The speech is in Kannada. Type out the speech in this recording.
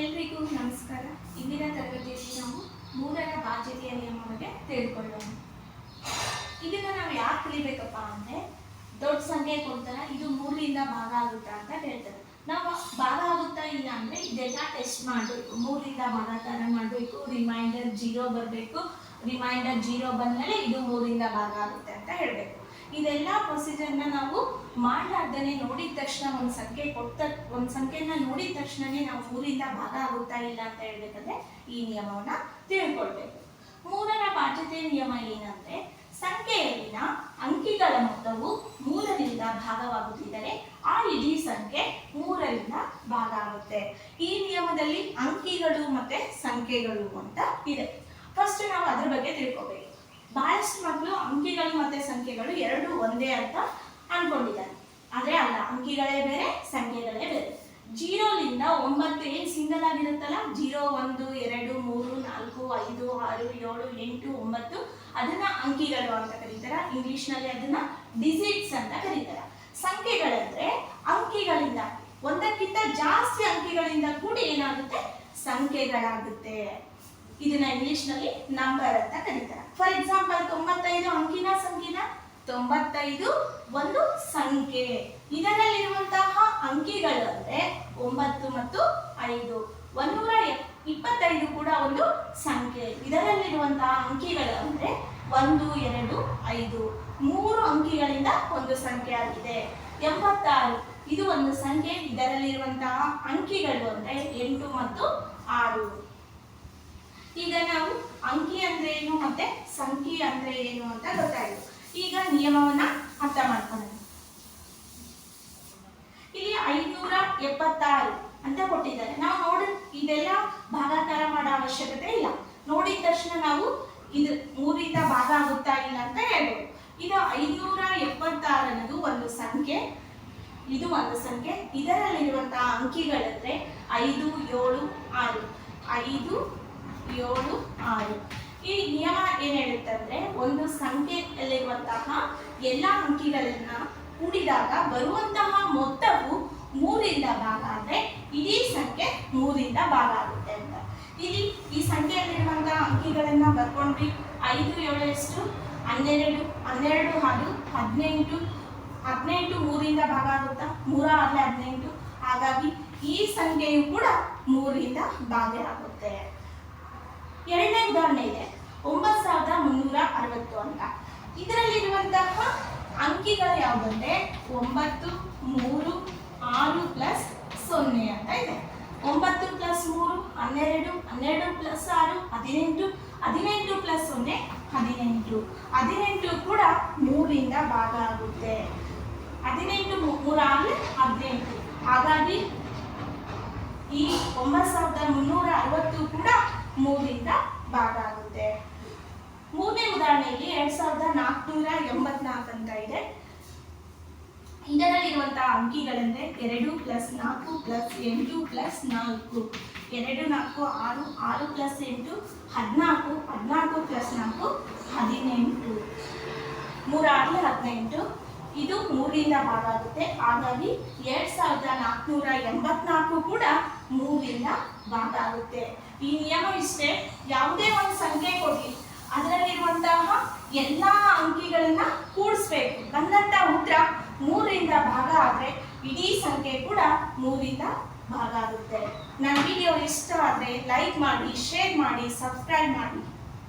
ಎಲ್ರಿಗೂ ನಮಸ್ಕಾರ. ಇಂದಿನ ತರಗತಿಯಲ್ಲಿ ನಾವು 3ರ ಬಾಧ್ಯತೆಯ ನಿಯಮ ಬಗ್ಗೆ ತಿಳ್ಕೊಳ್ಳೋಣ. ಇದನ್ನ ನಾವು ಯಾಕೆ ಕಲಿಬೇಕಪ್ಪ ಅಂದರೆ, ದೊಡ್ಡ ಸಂಖ್ಯೆ ಕೊಡ್ತಾರೆ, ಇದು 3ರಿಂದ ಭಾಗ ಆಗುತ್ತಾ ಅಂತ ಹೇಳ್ತಾರೆ. ನಾವು ಭಾಗ ಆಗುತ್ತಾ ಇಲ್ಲ ಅಂದರೆ ಇದೆಲ್ಲ ಟೆಸ್ಟ್ ಮಾಡಬೇಕು. 3ರಿಂದ ಭಾಗಾಕಾರ ಮಾಡಬೇಕು, ರಿಮೈಂಡರ್ 0 ಬರಬೇಕು, ರಿಮೈಂಡರ್ 0 ಬಂದಮೇಲೆ ಇದು 3ರಿಂದ ಭಾಗ ಆಗುತ್ತೆ ಅಂತ ಹೇಳಬೇಕು. ಇದೆಲ್ಲ ಪ್ರೊಸೀಜರ್ನ ನಾವು ಮಾಡಲಾರ್ದೇ ನೋಡಿದ ತಕ್ಷಣ ಒಂದು ಸಂಖ್ಯೆನ ನೋಡಿದ ತಕ್ಷಣನೇ ನಾವು 3ರಿಂದ ಭಾಗ ಆಗುತ್ತಾ ಇಲ್ಲ ಅಂತ ಹೇಳ್ಬೇಕಂದ್ರೆ ಈ ನಿಯಮವನ್ನ ತಿಳ್ಕೊಳ್ಬೇಕು. 3ರ ಬಾಧ್ಯತೆ ನಿಯಮ ಏನಂದ್ರೆ, ಸಂಖ್ಯೆಯಲ್ಲಿನ ಅಂಕಿಗಳ ಮೊತ್ತವು 3ರಿಂದ ಭಾಗವಾಗುತ್ತಿದ್ದರೆ ಆ ಇಡೀ ಸಂಖ್ಯೆ 3ರಿಂದ ಭಾಗ ಆಗುತ್ತೆ. ಈ ನಿಯಮದಲ್ಲಿ ಅಂಕಿಗಳು ಮತ್ತೆ ಸಂಖ್ಯೆಗಳು ಅಂತ ಇದೆ. ಫಸ್ಟ್ ನಾವು ಅದ್ರ ಬಗ್ಗೆ ತಿಳ್ಕೊಬೇಕು. ಬಹಳಷ್ಟು ಮಕ್ಕಳು ಅಂಕಿಗಳು ಮತ್ತೆ ಸಂಖ್ಯೆಗಳು ಎರಡು ಒಂದೇ ಅಂತ ಅನ್ಕೊಂಡಿದ್ದಾರೆ. ಆದ್ರೆ ಅಲ್ಲ, ಅಂಕಿಗಳೇ ಬೇರೆ, ಸಂಖ್ಯೆಗಳೇ ಬೇರೆ. 0ರಿಂದ 9 ಏನು ಸಿಂಗಲ್ ಆಗಿರುತ್ತಲ್ಲ, 0 1 2 3 4 5 6 7 8 9 ಅದನ್ನ ಅಂಕಿಗಳು ಅಂತ ಕರೀತಾರೆ. ಇಂಗ್ಲಿಷ್ ನಲ್ಲಿ ಅದನ್ನ ಡಿಜಿಟ್ಸ್ ಅಂತ ಕರೀತಾರೆ. ಸಂಖ್ಯೆಗಳಂದ್ರೆ ಅಂಕಿಗಳಿಂದ ಒಂದಕ್ಕಿಂತ ಜಾಸ್ತಿ ಅಂಕಿಗಳಿಂದ ಕೂಡಿ ಏನಾಗುತ್ತೆ, ಸಂಖ್ಯೆಗಳಾಗುತ್ತೆ. ಇದನ್ನ ಇಂಗ್ಲಿಷ್ ನಲ್ಲಿ ನಂಬರ್ ಅಂತ ಕರೀತಾರೆ. ಫಾರ್ ಎಕ್ಸಾಂಪಲ್ 95 ಅಂಕಿನ ಸಂಖ್ಯೆನ 95 ಒಂದು ಸಂಖ್ಯೆ. ಇದರಲ್ಲಿರುವಂತಹ ಅಂಕಿಗಳು ಅಂದ್ರೆ 9 ಮತ್ತು 5. 125 ಕೂಡ ಒಂದು ಸಂಖ್ಯೆ. ಇದರಲ್ಲಿರುವಂತಹ ಅಂಕಿಗಳು ಅಂದ್ರೆ 1 2 5 3 ಅಂಕಿಗಳಿಂದ ಒಂದು ಸಂಖ್ಯೆ ಆಗಿದೆ. 86 ಇದು ಒಂದು ಸಂಖ್ಯೆ. ಇದರಲ್ಲಿರುವಂತಹ ಅಂಕಿಗಳು ಅಂದ್ರೆ 8 ಮತ್ತು 6. ಈಗ ನಾವು ಅಂಕಿ ಅಂದ್ರೆ ಏನು ಮತ್ತೆ ಸಂಖ್ಯೆ ಅಂದ್ರೆ ಏನು ಅಂತ ಗೊತ್ತಾಯಿತು. ಈಗ ನಿಯಮವನ್ನ ಅರ್ಥ ಮಾಡ್ಕೊಳ್ಳೋಣ. ಇಲ್ಲಿ 576 ಅಂತ ಕೊಟ್ಟಿದ್ದಾರೆ. ನಾವು ಇದೆಲ್ಲ ಭಾಗಾಕಾರ ಮಾಡೋ ಅವಶ್ಯಕತೆ ಇಲ್ಲ. ನೋಡಿದ ತಕ್ಷಣ ನಾವು ಇದು 3ರಿಂದ ಭಾಗ ಆಗುತ್ತಾ ಇಲ್ಲ ಅಂತ ಹೇಳ್ಬೋದು. ಇದು 576 ಅನ್ನೋದು ಒಂದು ಸಂಖ್ಯೆ, ಇದು ಒಂದು ಸಂಖ್ಯೆ. ಇದರಲ್ಲಿರುವಂತಹ ಅಂಕಿಗಳಂದ್ರೆ 5 7 6 5 7 6. ಈ ನಿಯಮ ಏನ್ ಹೇಳುತ್ತಂದ್ರೆ, ಒಂದು ಸಂಖ್ಯೆಯಲ್ಲಿರುವಂತಹ ಎಲ್ಲ ಅಂಕಿಗಳನ್ನ ಕೂಡಿದಾಗ ಬರುವಂತಹ ಮೊತ್ತವು 3ರಿಂದ ಭಾಗ ಆದ್ರೆ ಇಡೀ ಸಂಖ್ಯೆ 3ರಿಂದ ಭಾಗ ಆಗುತ್ತೆ ಅಂತ. ಇಲ್ಲಿ ಈ ಸಂಖ್ಯೆಯಲ್ಲಿರುವಂತಹ ಅಂಕಿಗಳನ್ನ ಬರ್ಕೊಂಡ್ವಿ. 5 7 ಎಷ್ಟು, 12 12 6 18 18 3ರಿಂದ ಭಾಗ ಆಗುತ್ತಾ, 3 6 18. ಹಾಗಾಗಿ ಈ ಸಂಖ್ಯೆಯು ಕೂಡ 3ರಿಂದ ಭಾಗ ಆಗುತ್ತೆ. ಎರಡನೇ ಉದಾಹರಣೆ ಇದೆ, 9360 ಅಂತ. ಇದರಲ್ಲಿರುವಂತಹ ಅಂಕಿಗಳು ಯಾವುದಂದ್ರೆ 9 3 6 ಪ್ಲಸ್ 0 ಅಂತ ಇದೆ. 9 ಪ್ಲಸ್ 3 12 12 ಪ್ಲಸ್ 6 18 18 ಪ್ಲಸ್ 0 18 18 ಕೂಡ 3ರಿಂದ ಭಾಗ ಆಗುತ್ತೆ. 18 3 6 18. ಹಾಗಾಗಿ ಈ 9360 ಕೂಡ 3ರಿಂದ ಭಾಗ ಆಗುತ್ತೆ. ಮೂರನೇ ಉದಾಹರಣೆಯಲ್ಲಿ 2484 ಅಂತ ಇದೆ. ಇದರಲ್ಲಿರುವಂತಹ ಅಂಕಿಗಳಂದ್ರೆ 2 plus 4 plus 8 plus 4. 2 4 6 6 plus 8 14 14 plus 4 18. 3 6 18. ಇದು 3ರಿಂದ ಭಾಗ ಆಗುತ್ತೆ. ಹಾಗಾಗಿ 2484 ಕೂಡ 3ರಿಂದ ಭಾಗ ಆಗುತ್ತೆ. ಈ ನಿಯಮ ಇಷ್ಟೇ. ಯಾವುದೇ ಒಂದು ಸಂಖ್ಯೆ ಕೊಡಿ, ಅದರಲ್ಲಿರುವಂತಹ ಎಲ್ಲ ಅಂಕಿಗಳನ್ನ ಕೂಡಿಸ್ಬೇಕು. ಬಂದಂತಹ ಉತ್ತರ 3ರಿಂದ ಭಾಗ ಆದ್ರೆ ಇಡೀ ಸಂಖ್ಯೆ ಕೂಡ 3ರಿಂದ ಭಾಗ ಆಗುತ್ತೆ. ನನ್ನ ವಿಡಿಯೋ ಇಷ್ಟ ಆದರೆ ಲೈಕ್ ಮಾಡಿ, ಶೇರ್ ಮಾಡಿ, ಸಬ್ಸ್ಕ್ರೈಬ್ ಮಾಡಿ.